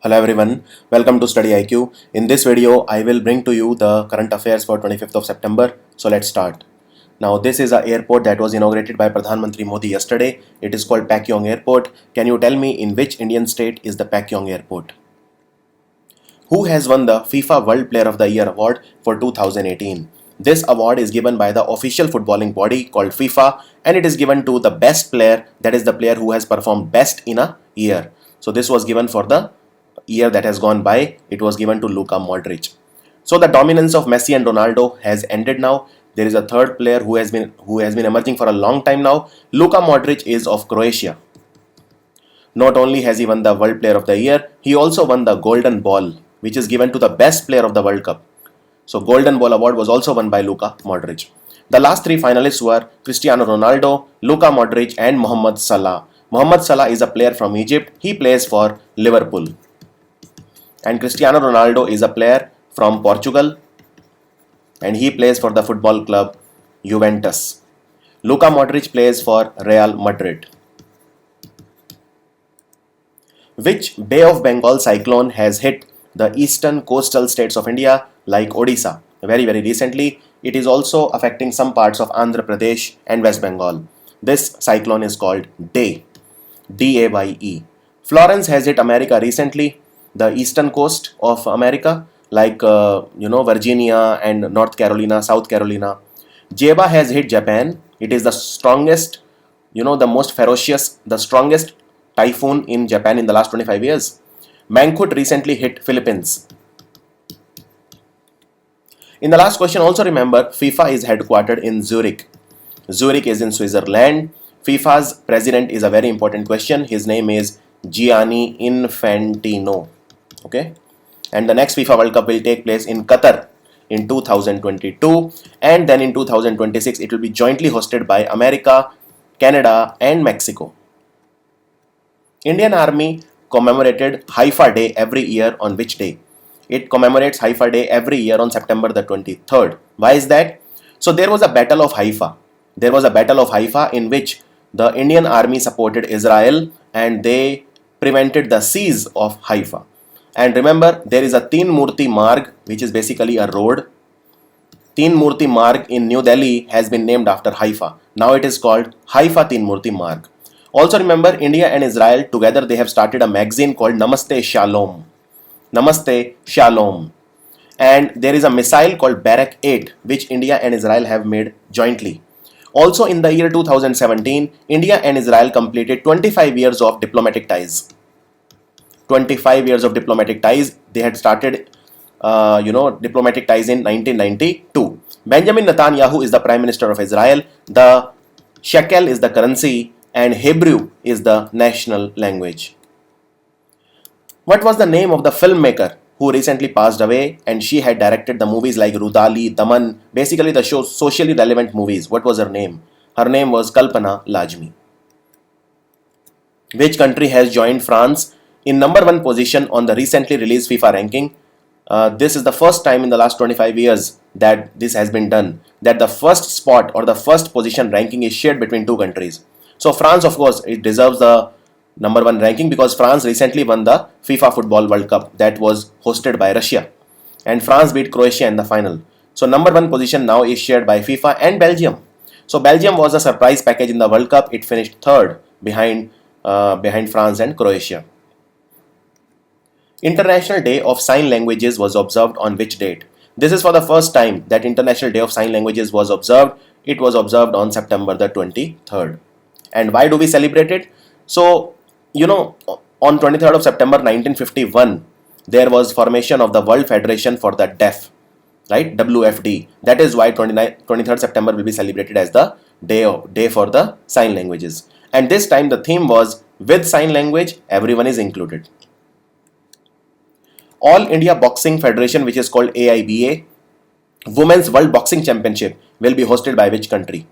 Hello everyone, welcome to Study IQ. In this video, I will bring to you the current affairs for 25th of September. So let's start. Now this is an airport that was inaugurated by Pradhan Mantri Modi yesterday. It is called Pakyong Airport. Can you tell me in which Indian state is the Pakyong Airport? Who has won the FIFA World Player of the Year award for 2018? This award is given by the official footballing body called FIFA, and it is given to the best player, that is the player who has performed best in a year. So this was given for the year that has gone by. It was given to Luka Modric. So the dominance of Messi and Ronaldo has ended now. There is a third player who has been emerging for a long time now. Luka Modric is of Croatia. Not only has he won the World Player of the Year, he also won the Golden Ball, which is given to the best player of the World Cup. So Golden Ball award was also won by Luka Modric. The last three finalists were Cristiano Ronaldo, Luka Modric and Mohamed Salah. Mohamed Salah is a player from Egypt. He plays for Liverpool. And Cristiano Ronaldo is a player from Portugal and he plays for the football club Juventus. Luka Modric plays for Real Madrid. Which Bay of Bengal cyclone has hit the eastern coastal states of India like Odisha very recently? It is also affecting some parts of Andhra Pradesh and West Bengal. This cyclone is called Daye, D-A-Y-E. Florence has hit America recently, the eastern coast of America like Virginia and North Carolina, South Carolina. Jeba has hit Japan. It is the strongest, the most ferocious, the strongest typhoon in Japan in the last 25 years. Mangkhut recently hit Philippines. In the last question, also remember FIFA is headquartered in Zurich. Zurich is in Switzerland. FIFA's president is a very important question. His name is Gianni Infantino. Okay, and the next FIFA World Cup will take place in Qatar in 2022, and then in 2026 it will be jointly hosted by America, Canada and Mexico. Indian Army commemorated Haifa Day every year on which day? It commemorates Haifa Day every year on September the 23rd. Why is that? So there was a battle of Haifa. There was a battle of Haifa in which the Indian Army supported Israel and they prevented the siege of Haifa. And remember, there is a Teen Murti Marg, which is basically a road. Teen Murti Marg in New Delhi has been named after Haifa. Now it is called Haifa Teen Murti Marg. Also remember, India and Israel together they have started a magazine called Namaste Shalom. Namaste Shalom. And there is a missile called Barak 8 which India and Israel have made jointly. Also in the year 2017, India and Israel completed 25 years of diplomatic ties. 25 years of diplomatic ties. They had started diplomatic ties in 1992. Benjamin Netanyahu is the Prime Minister of Israel. The shekel is the currency and Hebrew is the national language. What was the name of the filmmaker who recently passed away and she had directed the movies like Rudali, Daman, basically the socially relevant movies? What was her name? Her name was Kalpana Lajmi. Which country has joined France in number 1 position on the recently released FIFA ranking? This is the first time in the last 25 years that this has been done, that the first spot or the first position ranking is shared between two countries. So France, of course, it deserves the number 1 ranking because France recently won the FIFA Football World Cup that was hosted by Russia. And France beat Croatia in the final. So number 1 position now is shared by FIFA and Belgium. So Belgium was a surprise package in the World Cup. It finished third behind France and Croatia. International Day of Sign Languages was observed on which date? This is for the first time that International Day of Sign Languages was observed. It was observed on September the 23rd. And why do we celebrate it? So, on 23rd of September 1951, there was formation of the World Federation for the Deaf, right? WFD. That is why 23rd September will be celebrated as the day for the sign languages. And this time the theme was with sign language, everyone is included. All India Boxing Federation, which is called AIBA, Women's World Boxing Championship will be hosted by which country?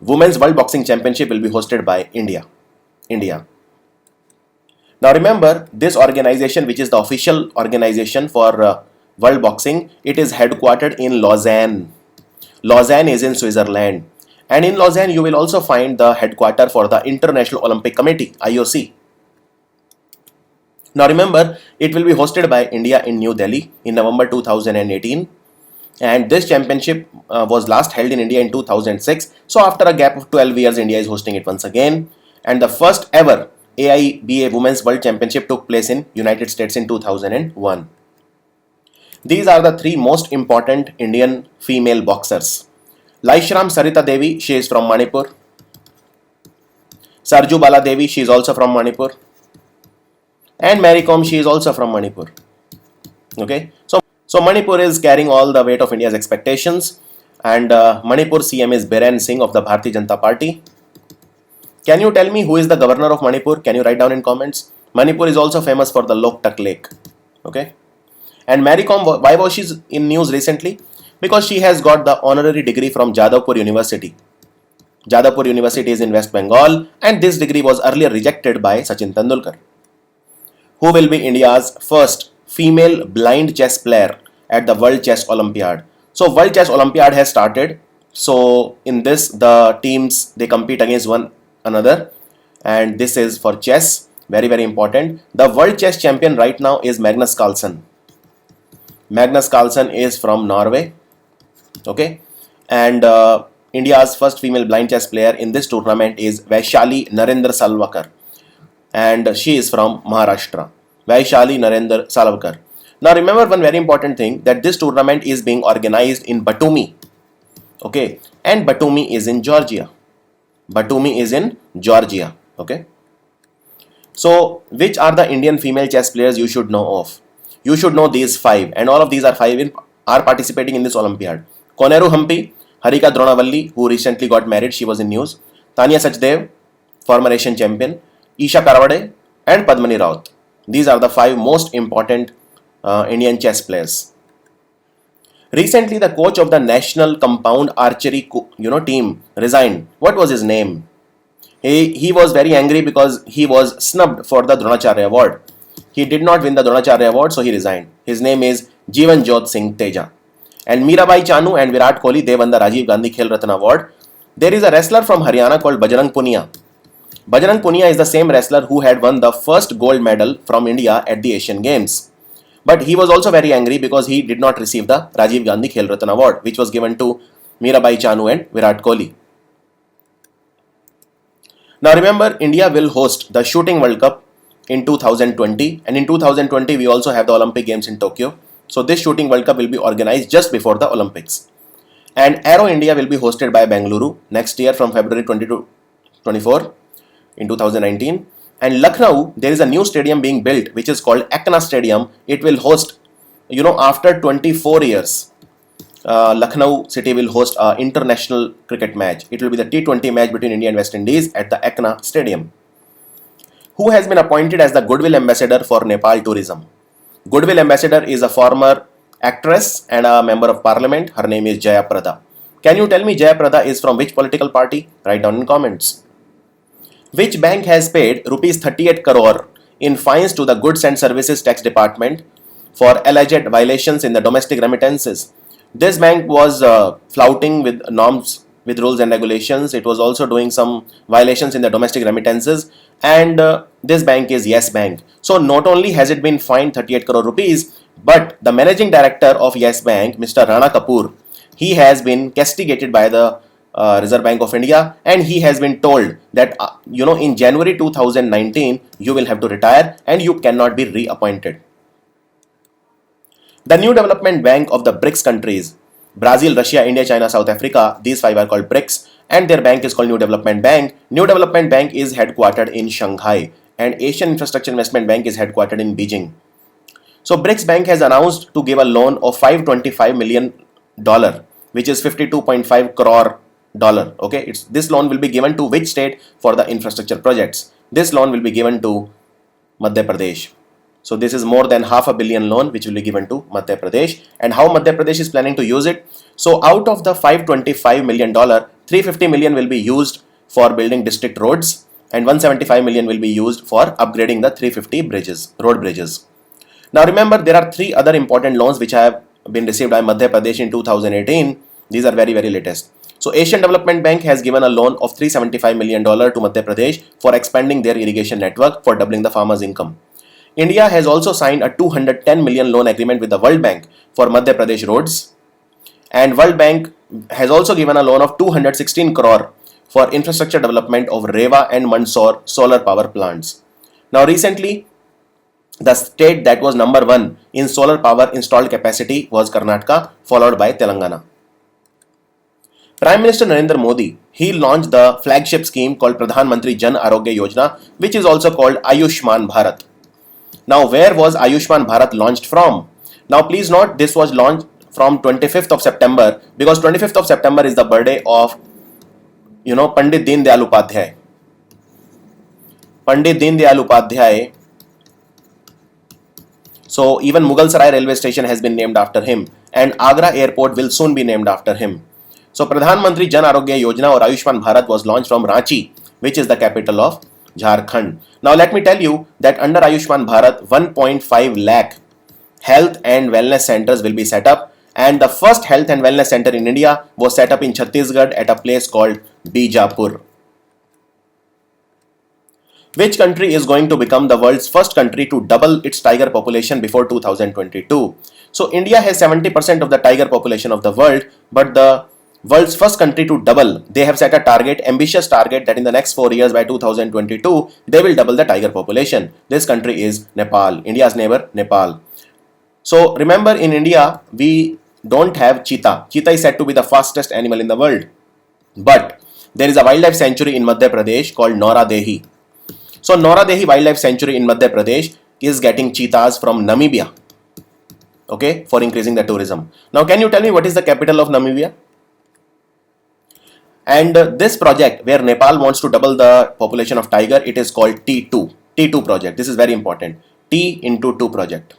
Women's World Boxing Championship will be hosted by India. Now remember, this organization, which is the official organization for World Boxing, it is headquartered in Lausanne. Lausanne is in Switzerland. And in Lausanne, you will also find the headquarter for the International Olympic Committee, IOC. Now remember, it will be hosted by India in New Delhi in November 2018. And this championship was last held in India in 2006. So after a gap of 12 years, India is hosting it once again. And the first ever AIBA Women's World Championship took place in United States in 2001. These are the three most important Indian female boxers. Laishram Sarita Devi, she is from Manipur. Sarju Bala Devi, she is also from Manipur. And Mary Kom, she is also from Manipur. Okay, so Manipur is carrying all the weight of India's expectations, and Manipur CM is Biren Singh of the Bharatiya Janata Party. Can you tell me who is the governor of Manipur? Can you write down in comments? Manipur is also famous for the Loktak Lake. Okay, and Mary Kom, why was she in news recently? Because she has got the honorary degree from Jadavpur University. Jadavpur University is in West Bengal, and this degree was earlier rejected by Sachin Tendulkar. Who will be India's first female blind chess player at the World Chess Olympiad? So World Chess Olympiad has started. So in this, the teams, they compete against one another, and this is for chess, very very important. The world chess champion right now is Magnus Carlsen. Magnus Carlsen is from Norway. Okay, and India's first female blind chess player in this tournament is Vaishali Narendra Salwakar, and she is from Maharashtra. Vaishali Narendra Salwakar. Now remember one very important thing, that this tournament is being organized in Batumi. Okay, and Batumi is in Georgia. Batumi is in Georgia. Okay, so which are the Indian female chess players you should know of? You should know these five, and all of these are participating in this Olympiad. Koneru Hampi, Harika Dronavalli, who recently got married, she was in news. Tanya Sachdev, former Asian champion. Isha Karawade and Padmani Raut. These are the five most important Indian chess players. Recently, the coach of the national compound archery team resigned. What was his name? He was very angry because he was snubbed for the Dronacharya Award. He did not win the Dronacharya Award, so he resigned. His name is Jeevan Jyot Singh Teja. And Mirabai Chanu and Virat Kohli, they won the Rajiv Gandhi Khel Ratna Award. There is a wrestler from Haryana called Bajrang Punia. Bajrang Punia is the same wrestler who had won the first gold medal from India at the Asian Games. But he was also very angry because he did not receive the Rajiv Gandhi Khel Ratna Award, which was given to Mirabai Chanu and Virat Kohli. Now remember, India will host the Shooting World Cup in 2020, and in 2020 we also have the Olympic Games in Tokyo. So this Shooting World Cup will be organized just before the Olympics. And Aero India will be hosted by Bengaluru next year from February 20 to 24 in 2019. And Lucknow, there is a new stadium being built which is called Ekna Stadium. It will host, after 24 years, Lucknow city will host an international cricket match. It will be the T20 match between India and West Indies at the Ekna Stadium. Who has been appointed as the Goodwill Ambassador for Nepal Tourism? Goodwill Ambassador is a former actress and a member of parliament. Her name is Jaya Prada. Can you tell me Jaya Prada is from which political party? Write down in comments. Which bank has paid rupees 38 crore in fines to the Goods and Services Tax Department for alleged violations in the domestic remittances? This bank was flouting with norms, with rules and regulations. It was also doing some violations in the domestic remittances, and this bank is Yes Bank. So not only has it been fined 38 crore rupees, but the managing director of Yes Bank, Mr. Rana Kapoor, he has been castigated by the Reserve Bank of India, and he has been told that in January 2019 you will have to retire and you cannot be reappointed. The new development bank of the BRICS countries, Brazil, Russia, India, China, South Africa, these five are called BRICS, and their bank is called New Development Bank. New Development Bank is headquartered in Shanghai, and Asian Infrastructure Investment Bank is headquartered in Beijing. So BRICS Bank has announced to give a loan of $525 million, which is 52.5 crore dollar. Okay, this loan will be given to which state for the infrastructure projects? This loan will be given to Madhya Pradesh. So this is more than $500 million loan which will be given to Madhya Pradesh. And how Madhya Pradesh is planning to use it? So out of the $525 million, $350 million will be used for building district roads, and $175 million will be used for upgrading the 350 road bridges. Now remember, there are three other important loans which have been received by Madhya Pradesh in 2018. These are very very latest. So Asian Development Bank has given a loan of $375 million to Madhya Pradesh for expanding their irrigation network for doubling the farmers' income. India has also signed a 210 million loan agreement with the World Bank for Madhya Pradesh roads, and World Bank has also given a loan of 216 crore for infrastructure development of Rewa and Mandsaur solar power plants. Now recently, the state that was number 1 in solar power installed capacity was Karnataka, followed by Telangana. Prime Minister Narendra Modi, he launched the flagship scheme called Pradhan Mantri Jan Arogya Yojana, which is also called Ayushman Bharat. Now, where was Ayushman Bharat launched from? Now, please note, this was launched from 25th of September, because 25th of September is the birthday of, Pandit Deen Dayal Upadhyay. Pandit Deen Dayal Upadhyay. So, even Mughal Sarai railway station has been named after him, and Agra airport will soon be named after him. So, Pradhan Mantri Jan Arogya Yojana or Ayushman Bharat was launched from Ranchi, which is the capital of Jharkhand. Now, let me tell you that under Ayushman Bharat, 1.5 lakh health and wellness centers will be set up, and the first health and wellness center in India was set up in Chhattisgarh at a place called Bijapur. Which country is going to become the world's first country to double its tiger population before 2022? So, India has 70% of the tiger population of the world, but the world's first country to double, they have set a target, ambitious target, that in the next 4 years by 2022, they will double the tiger population. This country is Nepal, India's neighbor, Nepal. So, remember, in India, we don't have cheetah. Cheetah is said to be the fastest animal in the world. But there is a wildlife sanctuary in Madhya Pradesh called Nauradehi. So, Nauradehi Wildlife Sanctuary in Madhya Pradesh is getting cheetahs from Namibia, okay, for increasing the tourism. Now, can you tell me what is the capital of Namibia? And this project where Nepal wants to double the population of tiger, it is called T2. T2 project. This is very important. T into 2 project.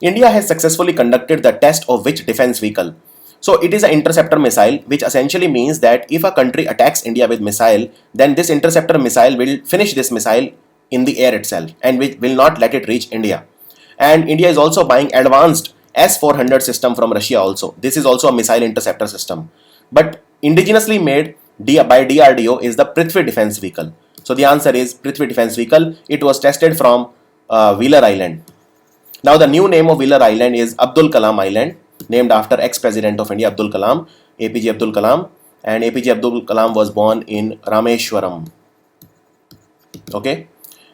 India has successfully conducted the test of which defense vehicle? So it is an interceptor missile, which essentially means that if a country attacks India with missile, then this interceptor missile will finish this missile in the air itself and will not let it reach India. And India is also buying advanced S-400 system from Russia also. This is also a missile interceptor system. But indigenously made by DRDO is the Prithvi defense vehicle. So the answer is Prithvi defense vehicle. It was tested from Wheeler Island. Now the new name of Wheeler Island is Abdul Kalam Island, named after ex-president of India Abdul Kalam, APJ Abdul Kalam, and APJ Abdul Kalam was born in Rameshwaram. Okay,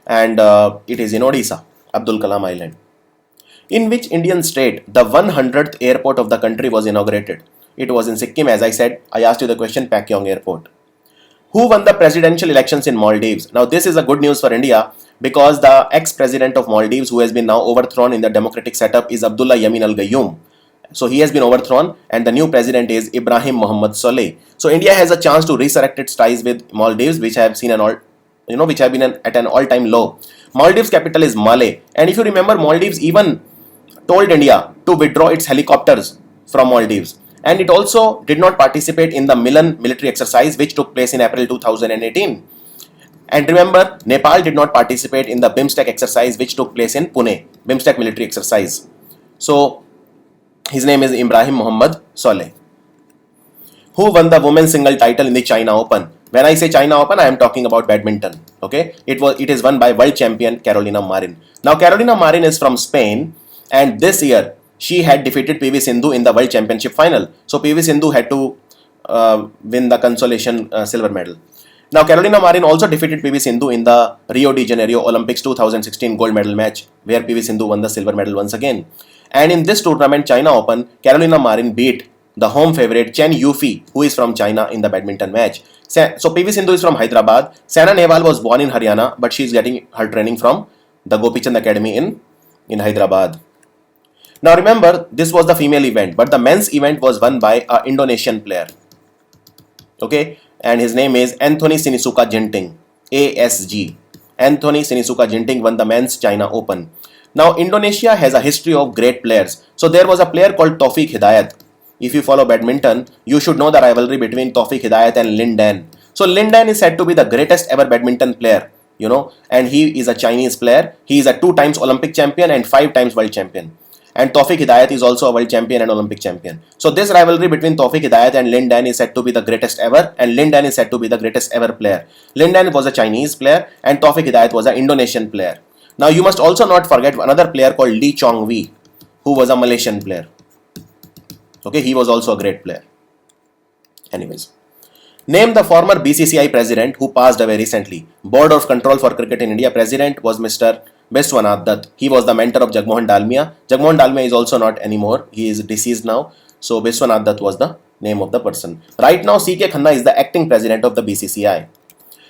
and it is in Odisha, Abdul Kalam Island. In which Indian state the 100th airport of the country was inaugurated? It was in Sikkim, as I said. I asked you the question, Pakyong Airport. Who won the presidential elections in Maldives? Now this is a good news for India, because the ex-president of Maldives, who has been now overthrown in the democratic setup, is Abdullah Yamin Al Gayoom. So he has been overthrown, and the new president is Ibrahim Mohammed Solih. So India has a chance to resurrect its ties with Maldives, which have seen which have been at an all-time low. Maldives' capital is Malé, and if you remember, Maldives even told India to withdraw its helicopters from Maldives, and it also did not participate in the Milan military exercise, which took place in April 2018. And remember, Nepal did not participate in the BIMSTEC exercise, which took place in Pune, BIMSTEC military exercise. So his name is Ibrahim Mohammed Solih. Who won the women's single title in the China Open? When I say China Open, I am talking about badminton. Okay, it is won by world champion Carolina Marin. Now Carolina Marin is from Spain, and this year she had defeated PV Sindhu in the world championship final. So PV Sindhu had to win the consolation silver medal. Now Carolina Marin also defeated PV Sindhu in the Rio de Janeiro Olympics 2016 gold medal match, where PV Sindhu won the silver medal once again. And in this tournament, China Open, Carolina Marin beat the home favorite Chen Yufei, who is from China, in the badminton match. So PV Sindhu is from Hyderabad. Saina Nehwal was born in Haryana, but she is getting her training from the Gopichand Academy in Hyderabad. Now remember, this was the female event, but the men's event was won by an Indonesian player. Okay, and his name is Anthony Sinisuka Ginting, ASG. Anthony Sinisuka Ginting won the men's China Open. Now Indonesia has a history of great players. So there was a player called Taufik Hidayat. If you follow badminton, you should know the rivalry between Taufik Hidayat and Lin Dan. So Lin Dan is said to be the greatest ever badminton player, and he is a Chinese player. He is a 2 times Olympic champion and 5 times world champion. And Taufik Hidayat is also a world champion and Olympic champion. So this rivalry between Taufik Hidayat and Lin Dan is said to be the greatest ever, and Lin Dan is said to be the greatest ever player. Lin Dan was a Chinese player and Taufik Hidayat was an Indonesian player. Now you must also not forget another player called Lee Chong Wei, who was a Malaysian player. Okay, he was also a great player. Anyways, name the former BCCI president who passed away recently. Board of Control for Cricket in India president was Mr. Biswanath Dutt. He was the mentor of Jagmohan Dalmia. Jagmohan Dalmia is also not anymore. He is deceased now. So Biswanath Dutt was the name of the person. Right now, C.K. Khanna is the acting president of the BCCI.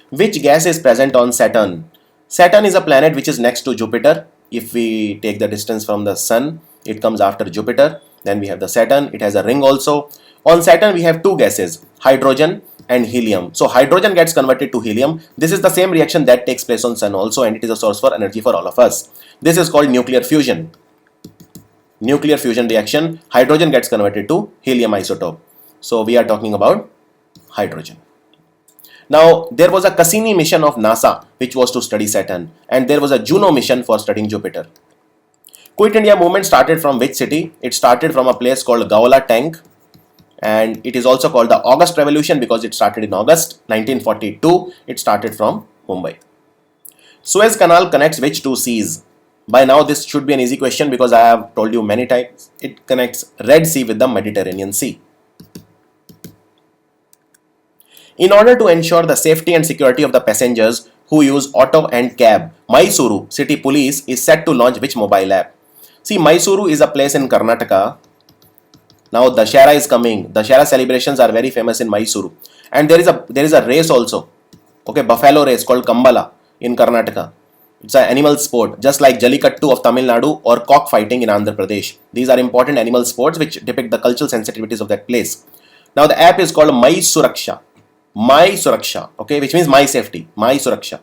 Which gas is present on Saturn? Saturn is a planet which is next to Jupiter. If we take the distance from the Sun, it comes after Jupiter. Then we have the Saturn. It has a ring also. On Saturn, we have two gases, hydrogen and helium. So hydrogen gets converted to helium. This is the same reaction that takes place on Sun also, and it is a source for energy for all of us. This is called nuclear fusion. Nuclear fusion reaction, hydrogen gets converted to helium isotope. So we are talking about hydrogen. Now, there was a Cassini mission of NASA which was to study Saturn, and there was a Juno mission for studying Jupiter. Quit India movement started from which city? It started from a place called Gawala Tank, and it is also called the August Revolution because it started in August 1942. It started from Mumbai. Suez Canal connects which two seas? By now this should be an easy question because I have told you many times. It connects Red Sea with the Mediterranean Sea. In order to ensure the safety and security of the passengers who use auto and cab, Mysuru City Police is set to launch which mobile app? See, Mysuru is a place in Karnataka. Now Dashera is coming. Dashera celebrations are very famous in Mysuru, and there is a race also. Okay, buffalo race called Kambala in Karnataka. It's an animal sport, just like Jallikattu of Tamil Nadu or cockfighting in Andhra Pradesh. These are important animal sports which depict the cultural sensitivities of that place. Now the app is called My Suraksha. My Suraksha, okay, which means my safety, My Suraksha.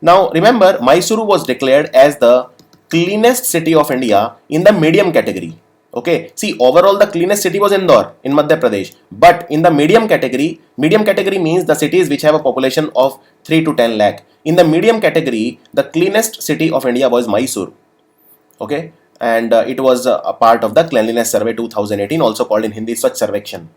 Now remember, Mysuru was declared as the cleanest city of India in the medium category. Okay, see, overall the cleanest city was Indore in Madhya Pradesh, but in the medium category means the cities which have a population of 3 to 10 lakh. In the medium category, the cleanest city of India was Mysuru. Okay, and it was a part of the Cleanliness Survey 2018, also called in Hindi Swachh Sarvekshan.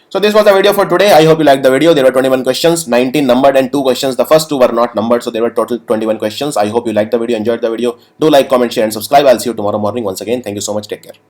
So this was the video for today. I hope you liked the video. There were 21 questions, 19 numbered and 2 questions. The first 2 were not numbered, so there were total 21 questions. I hope you liked the video, enjoyed the video. Do like, comment, share and subscribe. I'll see you tomorrow morning once again. Thank you so much. Take care.